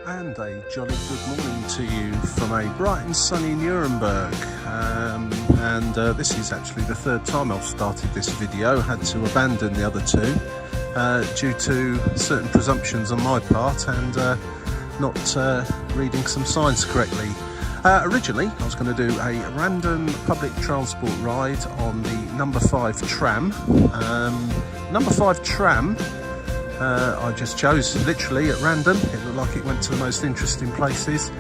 And a jolly good morning to you from a bright and sunny Nuremberg. This is actually the third time I've started this video. Had to abandon the other two due to certain presumptions on my part and not reading some signs correctly. Originally I was going to do a random public transport ride on the number 5 tram. Number 5 tram I just chose literally at random. It looked like it went to the most interesting places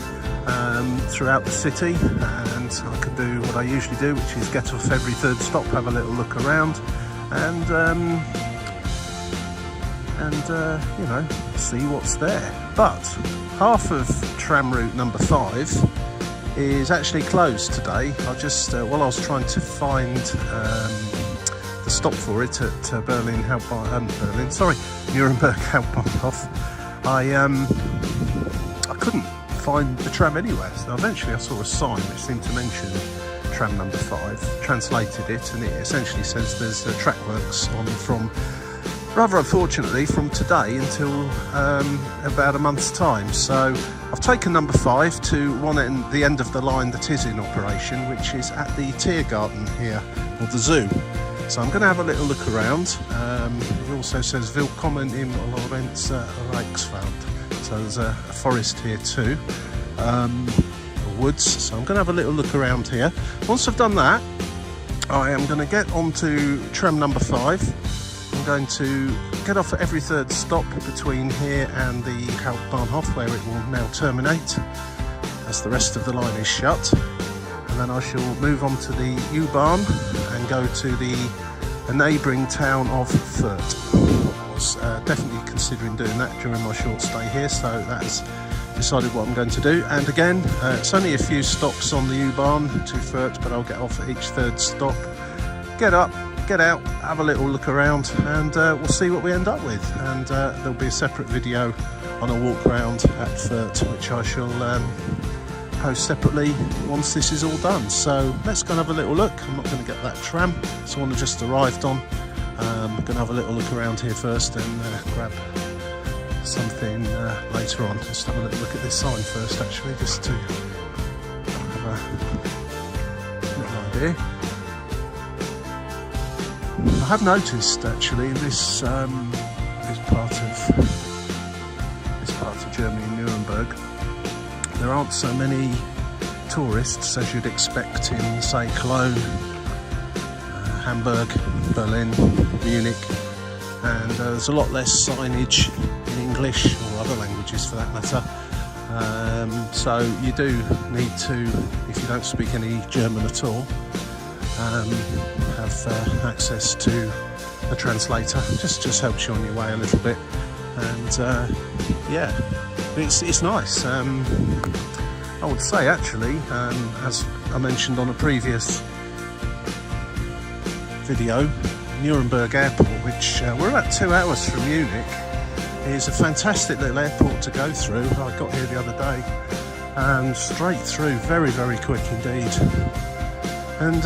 throughout the city, and I could do what I usually do, which is get off every third stop, have a little look around and you know, see what's there. But half of tram route number 5 is actually closed today. I just while I was trying to find the stop for it at Nuremberg Hauptbahnhof, I couldn't find the tram anywhere. So eventually I saw a sign which seemed to mention tram number 5, translated it, and it essentially says there's track works on from, rather unfortunately, from today until about a month's time. So I've taken number 5 to the end of the line that is in operation, which is at the Tiergarten here, or the zoo. So I'm going to have a little look around. It also says Willkommen im Reichswald. So there's a forest here too, woods. So I'm going to have a little look around here. Once I've done that, I am going to get onto tram number 5. I'm going to get off at every third stop between here and the Hauptbahnhof, where it will now terminate, as the rest of the line is shut. And then I shall move on to the U-Bahn and go to the neighbouring town of Fürth. I was definitely considering doing that during my short stay here, so that's decided what I'm going to do. And again, it's only a few stops on the U-Bahn to Fürth, but I'll get off at each third stop, get up, get out, have a little look around, and we'll see what we end up with. And there'll be a separate video on a walk around at Fürth, which I shall post separately once this is all done. So let's go and have a little look. I'm not going to get that tram, it's the one I just arrived on. I'm going to have a little look around here first and grab something later on. Just have a little look at this sign first, actually, just to have a little idea. I have noticed actually in this part of Germany, Nuremberg, there aren't so many tourists as you'd expect in, say, Cologne, Hamburg, Berlin, Munich, and there's a lot less signage in English or other languages for that matter. So you do need to, if you don't speak any German at all, have access to a translator. Just helps you on your way a little bit, and yeah, it's nice. I would say actually, as I mentioned on a previous video, Nuremberg Airport, which we're about 2 hours from Munich, is a fantastic little airport to go through. I got here the other day and straight through, very, very quick indeed. And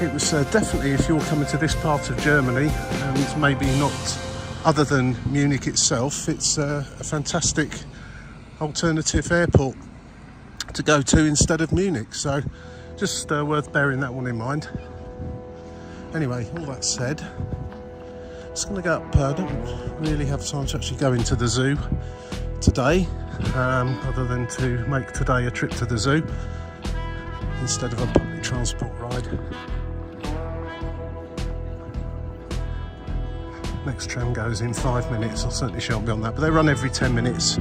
it was definitely, if you're coming to this part of Germany, and maybe not other than Munich itself, it's a fantastic alternative airport to go to instead of Munich. So just worth bearing that one in mind. Anyway, all that said, just going to go up. I don't really have time to actually go into the zoo today, other than to make today a trip to the zoo instead of a public transport ride. Next tram goes in 5 minutes. I certainly shan't be on that, but they run every 10 minutes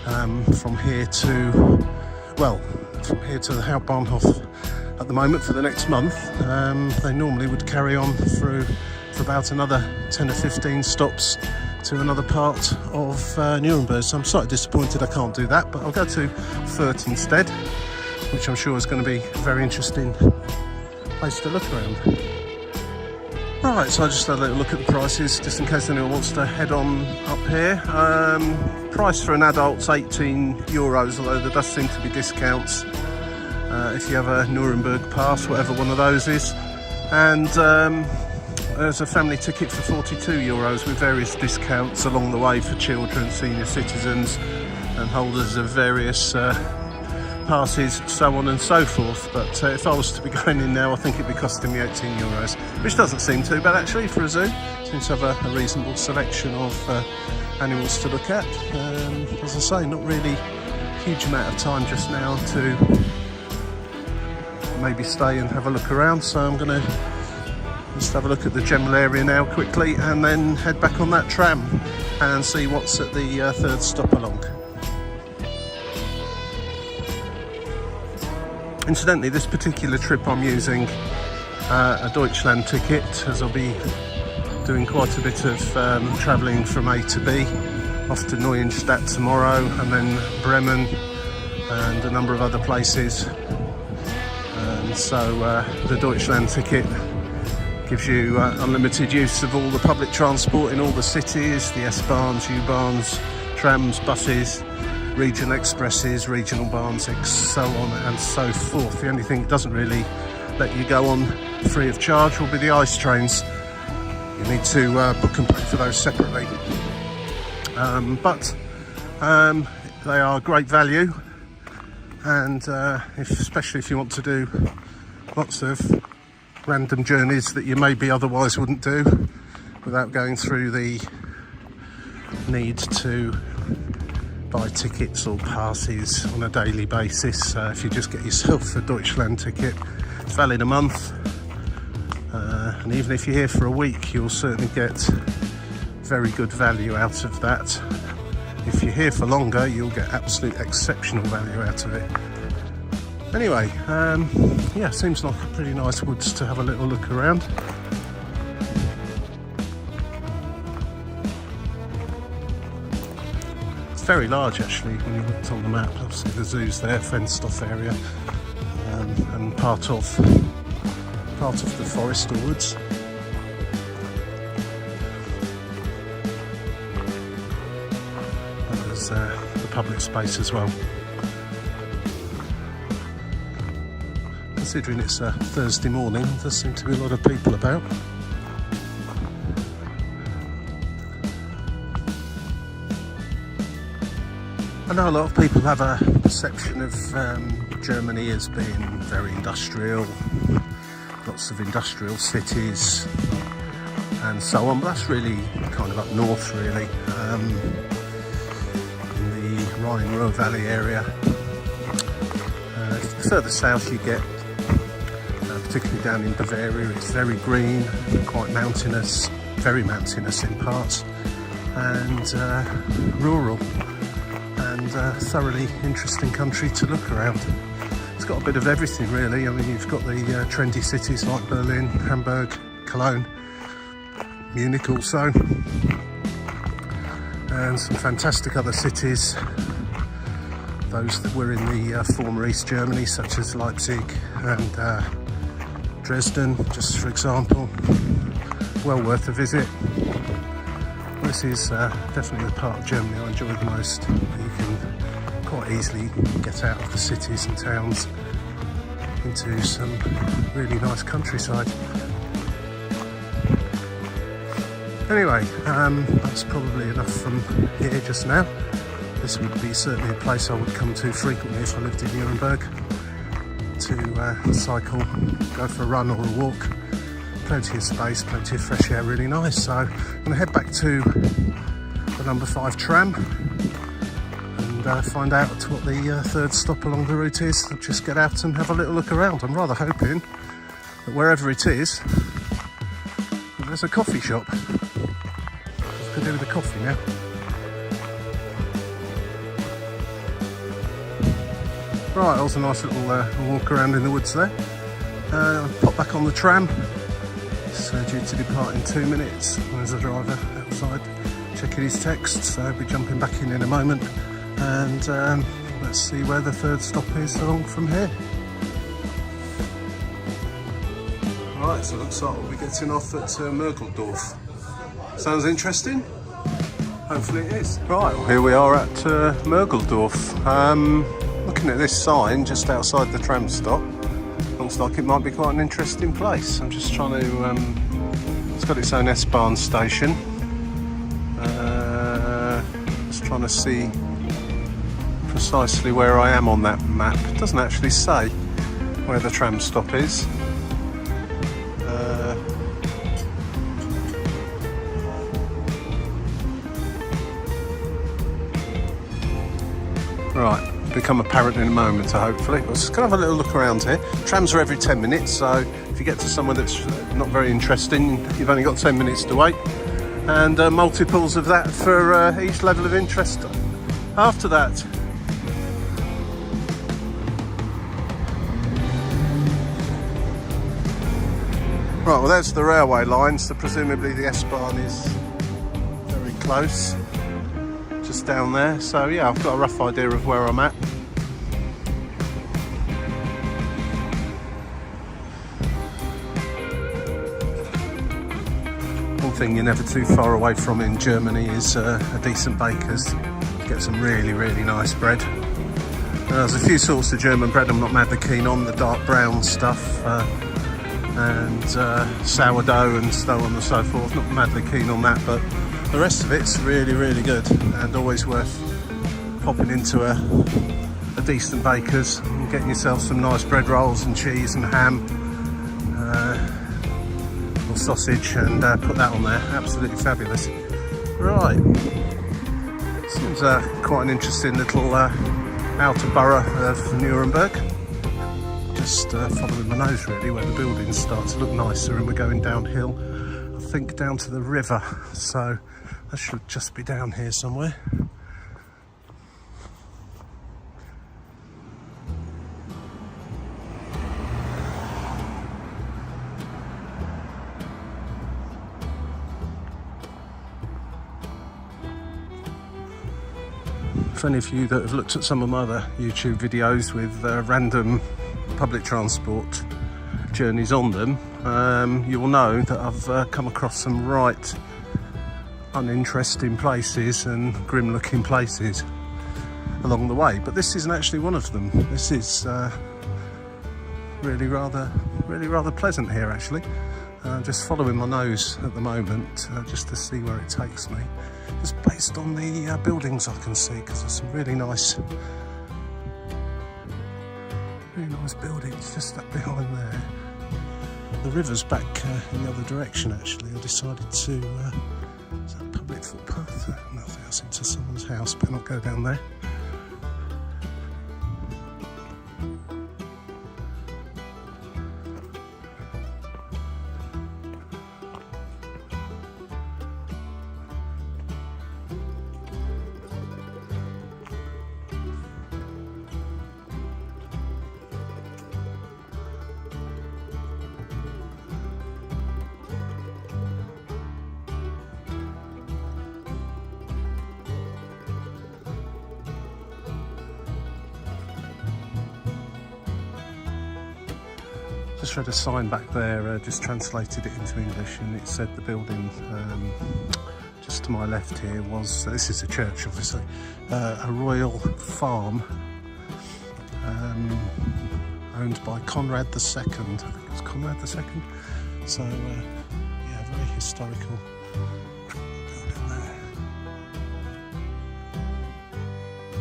from here to the Hauptbahnhof at the moment for the next month. They normally would carry on for about another 10 or 15 stops to another part of Nuremberg. So I'm slightly disappointed I can't do that, but I'll go to Fürth instead, which I'm sure is going to be a very interesting place to look around. Right, so I just had a little look at the prices, just in case anyone wants to head on up here. Price for an adult's €18, although there does seem to be discounts if you have a Nuremberg pass, whatever one of those is. And there's a family ticket for €42 with various discounts along the way for children, senior citizens and holders of various passes, so on and so forth. But if I was to be going in now, I think it'd be costing me €18, which doesn't seem too bad actually for a zoo. Seems to have a reasonable selection of animals to look at. As I say, not really a huge amount of time just now to maybe stay and have a look around, so I'm going to just have a look at the general area now quickly and then head back on that tram and see what's at the third stop along. Incidentally, this particular trip I'm using a Deutschland ticket, as I'll be doing quite a bit of travelling from A to B, off to Neuenstadt tomorrow and then Bremen and a number of other places. And so the Deutschland ticket gives you unlimited use of all the public transport in all the cities, the S-Bahns, U-Bahns, trams, buses, regional expresses, regional bahns, so on and so forth. The only thing it doesn't really let you go on free of charge will be the ice trains. You need to book and pay for those separately. But they are great value, and especially if you want to do lots of random journeys that you maybe otherwise wouldn't do without going through the need to buy tickets or passes on a daily basis. If you just get yourself a Deutschland ticket, it's valid a month, and even if you're here for a week, you'll certainly get very good value out of that. If you're here for longer, you'll get absolute exceptional value out of it. Anyway, yeah, seems like a pretty nice woods to have a little look around. Very large actually when you looked on the map. Obviously the zoo's there, fenced off area, and part of the forest or woods. And there's the public space as well. Considering it's a Thursday morning, there seem to be a lot of people about. I know a lot of people have a perception of Germany as being very industrial, lots of industrial cities and so on, but that's really kind of up north really, in the Rhine-Ruhr Valley area. The further south you get, particularly down in Bavaria, it's very green, quite mountainous, very mountainous in parts, and rural. And thoroughly interesting country to look around. It's got a bit of everything really. I mean, you've got the trendy cities like Berlin, Hamburg, Cologne, Munich also, and some fantastic other cities, those that were in the former East Germany, such as Leipzig and Dresden, just for example. Well worth a visit. This is definitely the part of Germany I enjoy the most. You can quite easily get out of the cities and towns into some really nice countryside. Anyway, that's probably enough from here just now. This would be certainly a place I would come to frequently if I lived in Nuremberg, to cycle, go for a run or a walk. Plenty of space, plenty of fresh air, really nice. So I'm going to head back to the number 5 tram and find out what the third stop along the route is. I'll just get out and have a little look around. I'm rather hoping that wherever it is, there's a coffee shop. What can I do with the coffee now? Right, that was a nice little walk around in the woods there. Pop back on the tram. It's due to depart in 2 minutes. There's a driver outside checking his text, so I'll be jumping back in a moment. And let's see where the third stop is along from here. Right, so it looks like we'll be getting off at Mergeldorf. Sounds interesting? Hopefully it is. Right, well, here we are at Mergeldorf. Looking at this sign just outside the tram stop, looks like it might be quite an interesting place. I'm just trying to It's got its own S-Bahn station. Just trying to see precisely where I am on that map. It doesn't actually say where the tram stop is. Right, become apparent in a moment, hopefully. We're just going to have a little look around here. Trams are every 10 minutes, so if you get to somewhere that's not very interesting, you've only got 10 minutes to wait. And multiples of that for each level of interest after that. Right, well there's the railway line, so presumably the S-Bahn is very close. Just down there, so yeah, I've got a rough idea of where I'm at. One thing you're never too far away from in Germany is a decent baker's. Get some really, really nice bread. There's a few sorts of German bread I'm not madly keen on, the dark brown stuff and sourdough and so on and so forth. Not madly keen on that, but the rest of it's really, really good and always worth popping into a decent baker's and getting yourself some nice bread rolls and cheese and ham or sausage and put that on there. Absolutely fabulous. Right, seems quite an interesting little outer borough of Nuremberg. Just following my nose really, where the buildings start to look nicer, and we're going downhill, I think down to the river, so that should just be down here somewhere. For any of you that have looked at some of my other YouTube videos with random public transport journeys on them, you will know that I've come across some right uninteresting places and grim looking places along the way, but this isn't actually one of them. This is really rather pleasant here actually. Just following my nose at the moment just to see where it takes me, just based on the buildings I can see, because there's some really nice buildings just up behind there. The river's back in the other direction actually. I decided to is that a public footpath? No, I think that's into someone's house, better not go down there. Just read a sign back there, just translated it into English, and it said the building just to my left here was, this is a church obviously, a royal farm owned by Conrad II. I think it was Conrad II. So yeah, very historical building there.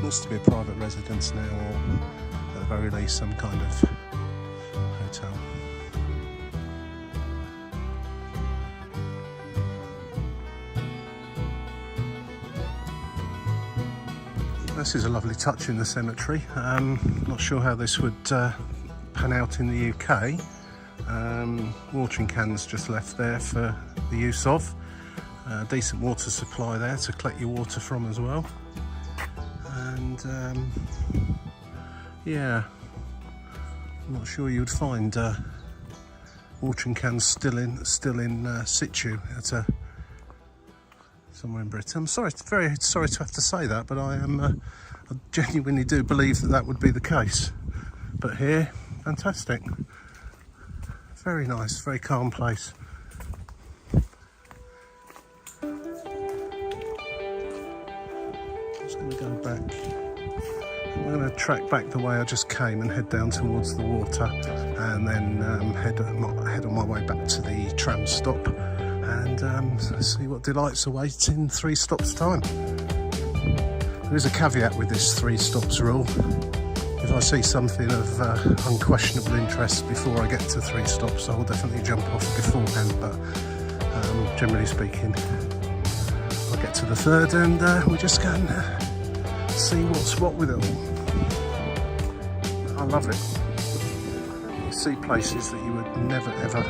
Looks to be a private residence now, or at the very least some kind of hotel. This is a lovely touch in the cemetery. Not sure how this would pan out in the UK. Watering cans just left there for the use of. Decent water supply there to collect your water from as well. And yeah, I'm not sure you'd find watering cans still in situ at somewhere in Britain. I'm very sorry to have to say that, but I genuinely do believe that would be the case. But here, fantastic. Very nice, very calm place. Just going to go back. I'm going to track back the way I just came and head down towards the water, and then head on my way back to the tram stop. and see what delights await in 3 stops time. There is a caveat with this 3 stops rule. If I see something of unquestionable interest before I get to 3 stops, I will definitely jump off beforehand, but generally speaking, I'll get to the 3rd and we just go and see what's what with it all. I love it. You see places that you would never ever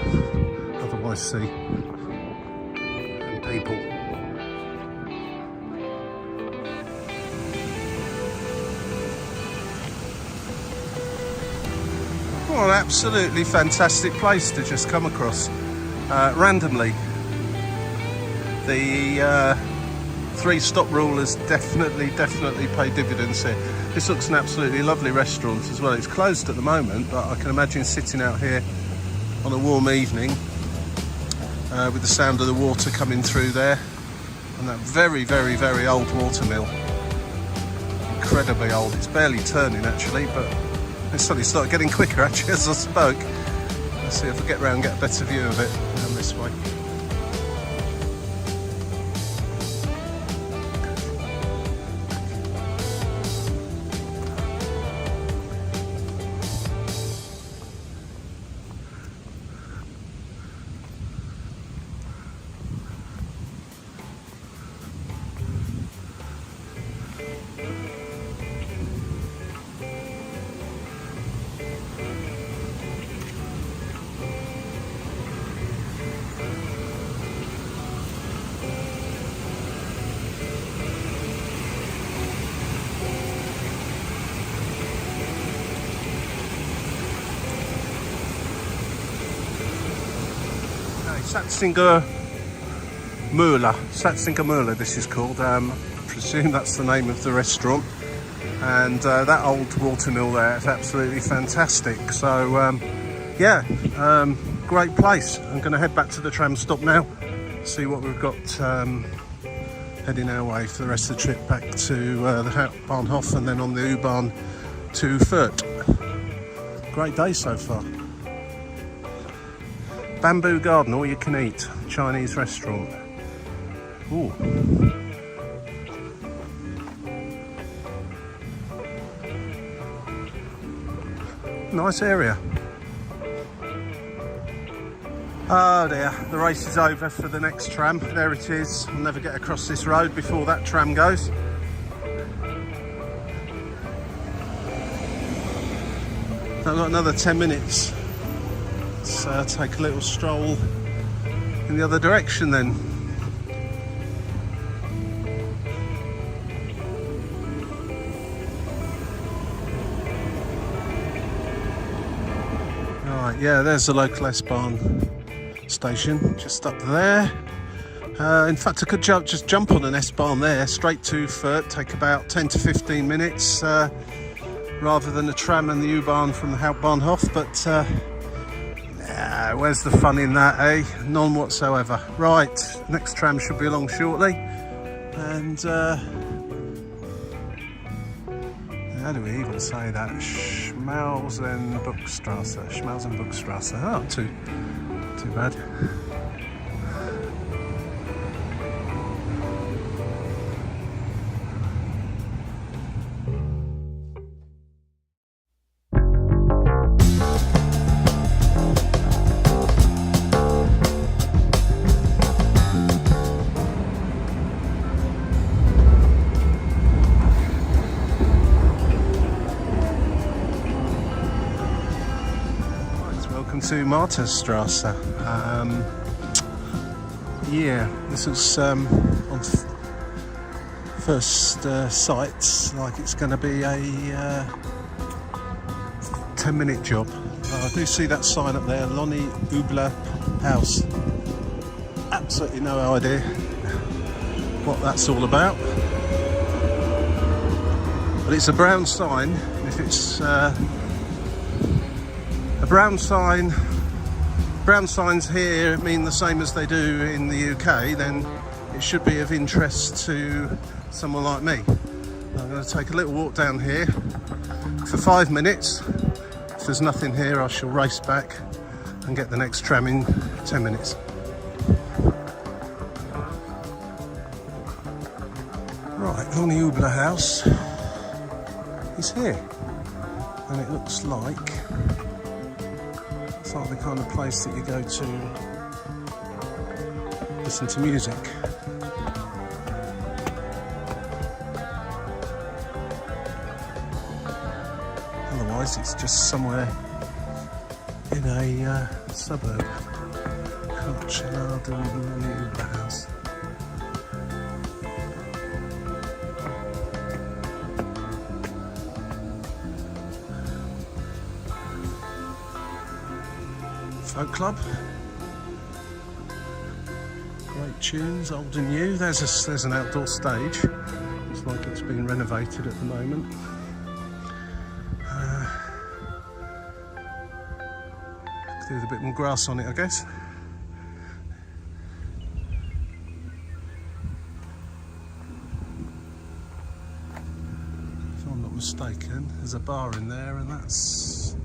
otherwise see, and people. What an absolutely fantastic place to just come across randomly. The 3 stop rule has definitely paid dividends here. This looks an absolutely lovely restaurant as well. It's closed at the moment, but I can imagine sitting out here on a warm evening with the sound of the water coming through there, and that very old water mill. Incredibly old. It's barely turning actually, but it suddenly started getting quicker actually as I spoke. Let's see if I get round and get a better view of it down this way. Satzinger this is called. I presume that's the name of the restaurant. And that old water mill there is absolutely fantastic. So yeah, great place. I'm going to head back to the tram stop now, see what we've got heading our way for the rest of the trip back to the Hauptbahnhof and then on the U-Bahn to Fürth. Great day so far. Bamboo garden, all you can eat, Chinese restaurant. Ooh. Nice area. Oh dear, the race is over for the next tram. There it is. I'll never get across this road before that tram goes. I've got another 10 minutes. Let's take a little stroll in the other direction then. Right, yeah, there's the local S-Bahn station, just up there. In fact, I could just jump on an S-Bahn there, straight to Fürth, take about 10 to 15 minutes, rather than a tram and the U-Bahn from the Hauptbahnhof, but where's the fun in that, eh? None whatsoever. Right, next tram should be along shortly, and how do we even say that? Schmalzenburgstrasse. Oh, too bad. To Marterstrasse. Yeah, this was on first sight like it's going to be a 10-minute job. I do see that sign up there, Lonnie Ubler House. Absolutely no idea what that's all about, but it's a brown sign. If it's a brown sign, brown signs here mean the same as they do in the UK, then it should be of interest to someone like me. I'm going to take a little walk down here for 5 minutes. If there's nothing here, I shall race back and get the next tram in 10 minutes. Von the Ubler house is here, and it looks like it's like the kind of place that you go to listen to music. Otherwise it's just somewhere in a suburb. House. Folk club. Great tunes, old and new. There's an outdoor stage. Looks like it's been renovated at the moment. There's a bit more grass on it, I guess. If I'm not mistaken, there's a bar in there, and is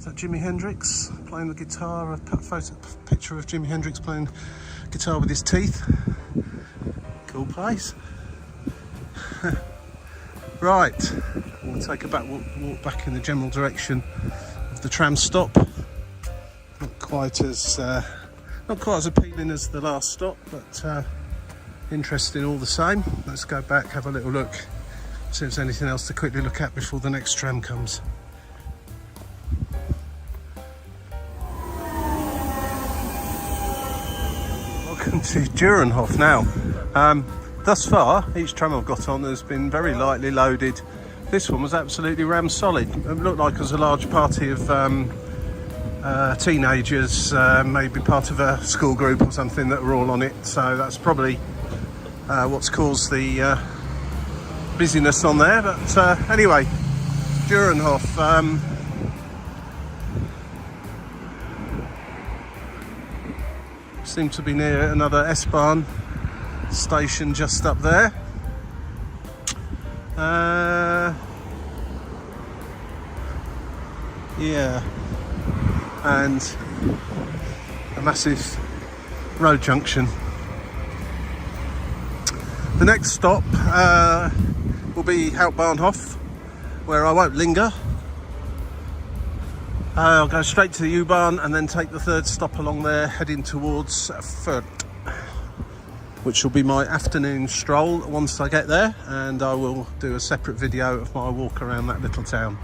that Jimi Hendrix playing the guitar? A picture of Jimi Hendrix playing guitar with his teeth. Cool place. Right, we'll take a walk back in the general direction of the tram stop. Not quite as appealing as the last stop, but interesting all the same. Let's go back, have a little look, see if there's anything else to quickly look at before the next tram comes. Welcome to Ďürenhof now. Thus far, each tram I've got on has been very lightly loaded. This one was absolutely ram solid. It looked like it was a large party of teenagers, maybe part of a school group or something, that were all on it. So that's probably what's caused the busyness on there. But anyway, Ďürenhof. Seem to be near another S-Bahn station just up there. Yeah, and a massive road junction. The next stop will be Hauptbahnhof, where I won't linger. I'll go straight to the U-Bahn and then take the third stop along there, heading towards Fürth, which will be my afternoon stroll once I get there, and I will do a separate video of my walk around that little town.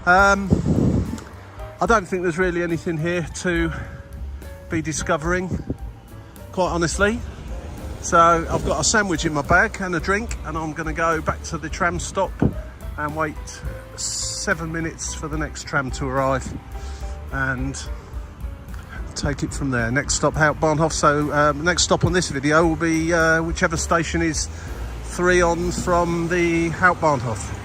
I don't think there's really anything here to be discovering, quite honestly. So I've got a sandwich in my bag and a drink, and I'm going to go back to the tram stop and wait 7 minutes for the next tram to arrive and take it from there. Next stop, Hauptbahnhof. So next stop on this video will be whichever station is 3 on from the Hauptbahnhof.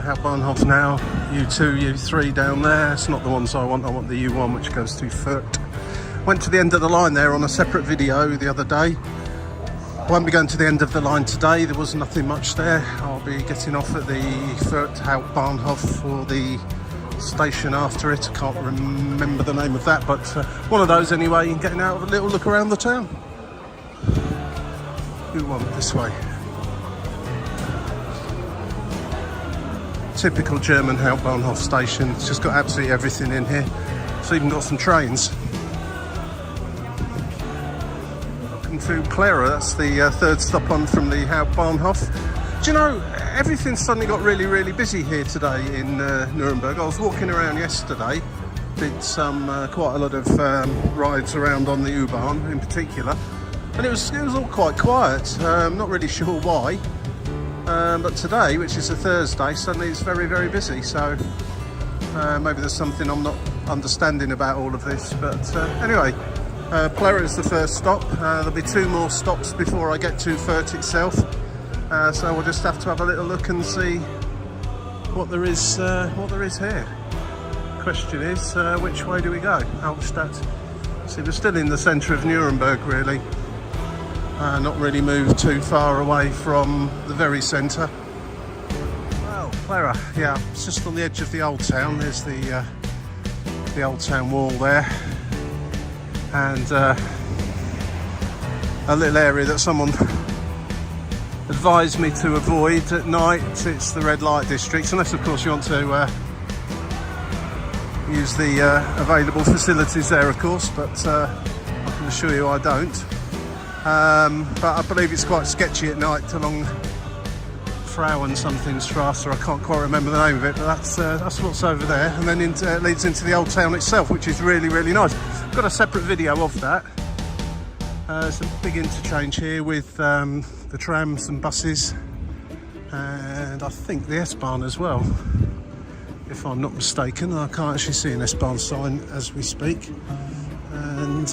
Hauptbahnhof now, U2, U3 down there. It's not the ones I want the U1, which goes to Fürth. Went to the end of the line there on a separate video the other day. I won't be going to the end of the line today, there was nothing much there. I'll be getting off at the Fürth Hauptbahnhof for the station after it. I can't remember the name of that, but one of those anyway, and getting out of a little look around the town. U1 this way. Typical German Hauptbahnhof station. It's just got absolutely everything in here. It's even got some trains. Welcome to Plera, that's the third stop on from the Hauptbahnhof. Do you know, everything's suddenly got really, really busy here today in Nuremberg. I was walking around yesterday, did quite a lot of rides around on the U-Bahn in particular, and it was all quite quiet. Not really sure why. But today, which is a Thursday, suddenly it's very, very busy. So maybe there's something I'm not understanding about all of this. But anyway, Plera is the first stop. There'll be 2 more stops before I get to Fürth itself. So we'll just have to have a little look and see what there is here. Question is, which way do we go? Altstadt. See, we're still in the centre of Nuremberg, really. Not really moved too far away from the very centre. Well, Clara, yeah, it's just on the edge of the old town. There's the old town wall there, and a little area that someone advised me to avoid at night. It's the red light district, unless of course you want to use the available facilities there, of course, but I can assure you I don't. But I believe it's quite sketchy at night along Frauen something Strasse, I can't quite remember the name of it, but that's what's over there, and then it leads into the old town itself, which is really, really nice. I've got a separate video of that. Some big interchange here with the trams and buses, and I think the S-Bahn as well, if I'm not mistaken. I can't actually see an S-Bahn sign as we speak. And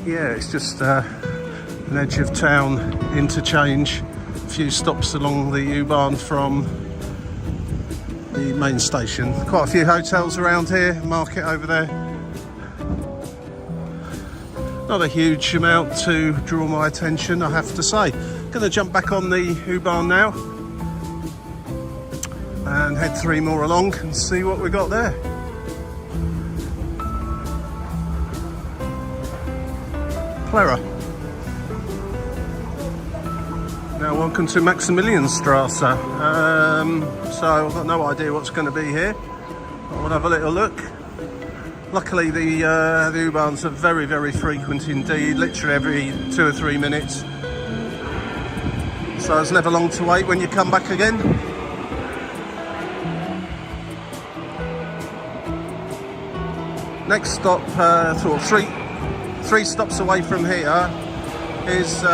yeah, it's just an edge of town interchange, a few stops along the U-Bahn from the main station. Quite a few hotels around here, market over there. Not a huge amount to draw my attention, I have to say. Going to jump back on the U-Bahn now and head 3 more along and see what we got there. Clara. Now, welcome to Maximilianstrasse. So I've got no idea what's going to be here. I'll have a little look. Luckily, the U-Bahns are very, very frequent indeed, literally every 2 or 3 minutes. So it's never long to wait when you come back again. Next stop, sort of three stops away from here, is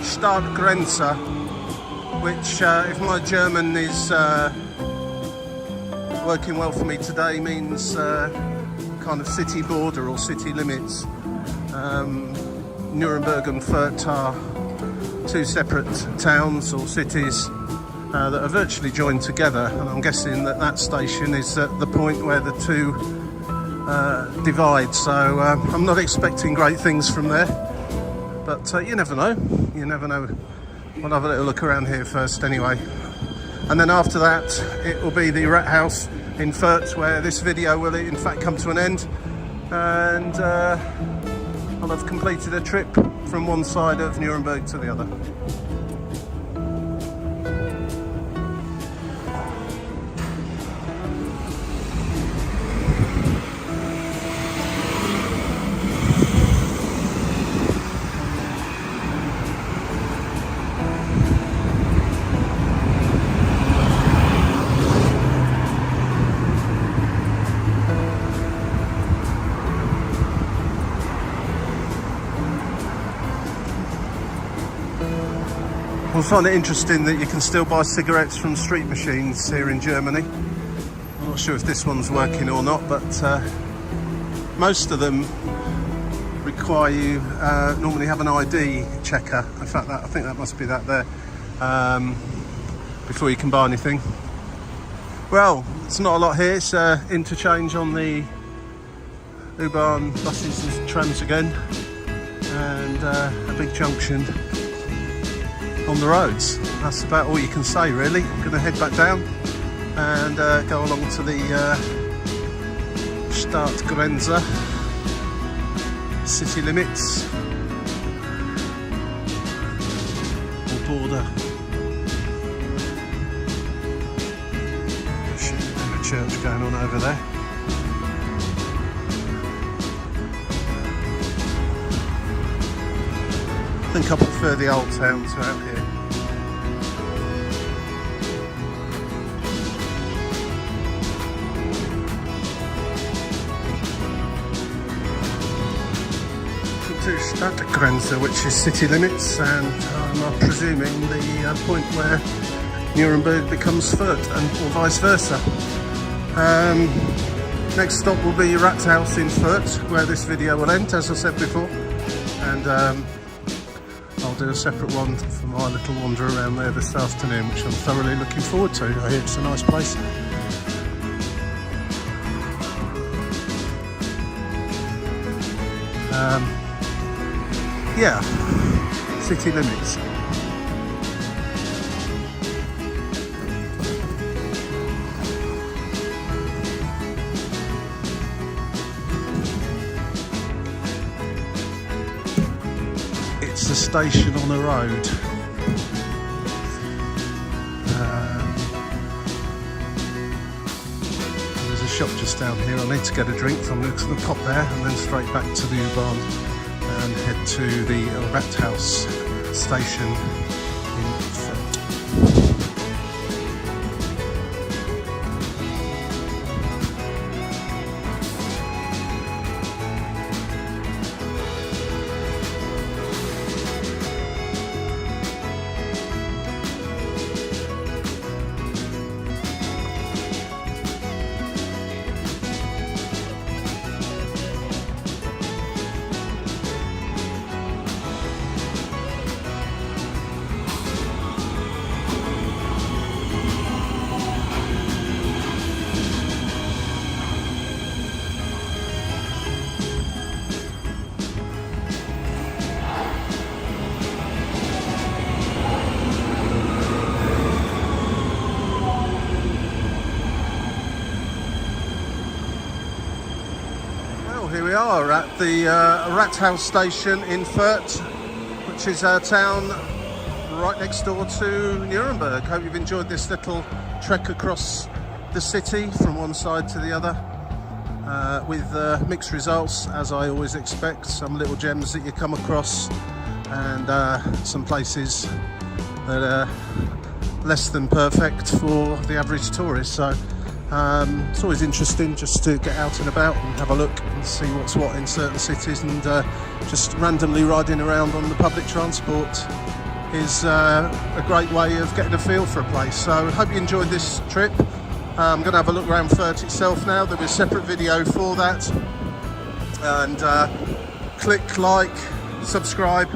Stadtgrenze, which, if my German is working well for me today, means kind of city border or city limits. Nuremberg and Fürth are 2 separate towns or cities that are virtually joined together, and I'm guessing that station is at the point where the 2 divide, so I'm not expecting great things from there, but you never know. I'll have a little look around here first anyway, and then after that it will be the Rathaus in Fürth, where this video will in fact come to an end, and I'll have completed a trip from one side of Nuremberg to the other. I find it interesting that you can still buy cigarettes from street machines here in Germany. I'm not sure if this one's working or not, but most of them require you normally have an ID checker. In fact, I think that must be that there, before you can buy anything. Well, it's not a lot here. It's interchange on the U-Bahn buses and trams again, and a big junction on the roads. That's about all you can say, really. I'm going to head back down and go along to the Stadtgrenze, city limits or border. There's a church going on over there. I think I prefer the old town to out here. To Stadtgrenze, which is city limits, and I'm presuming the point where Nuremberg becomes Fürth, or vice versa. Next stop will be Rathaus in Fürth, where this video will end, as I said before, and I'll do a separate one for my little wander around there this afternoon, which I'm thoroughly looking forward to. I hear it's a nice place. Yeah, city limits. It's a station on a road. There's a shop just down here. I need to get a drink, so I'm just going to pop there and then straight back to the U-Bahn and head to the Rathaus station in Fürth. Here we are at the Rathaus station in Fürth, which is a town right next door to Nuremberg. Hope you've enjoyed this little trek across the city from one side to the other, with mixed results, as I always expect. Some little gems that you come across, and some places that are less than perfect for the average tourist. So it's always interesting just to get out and about and have a look and see what's what in certain cities, and just randomly riding around on the public transport is a great way of getting a feel for a place. So I hope you enjoyed this trip. I'm going to have a look around Fürth itself now. There'll be a separate video for that, and click like, subscribe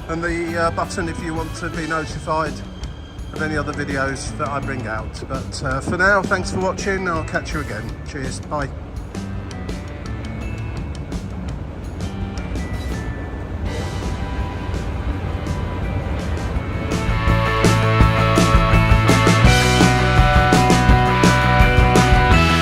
and the button if you want to be notified of any other videos that I bring out. But for now, thanks for watching. I'll catch you again. Cheers, bye.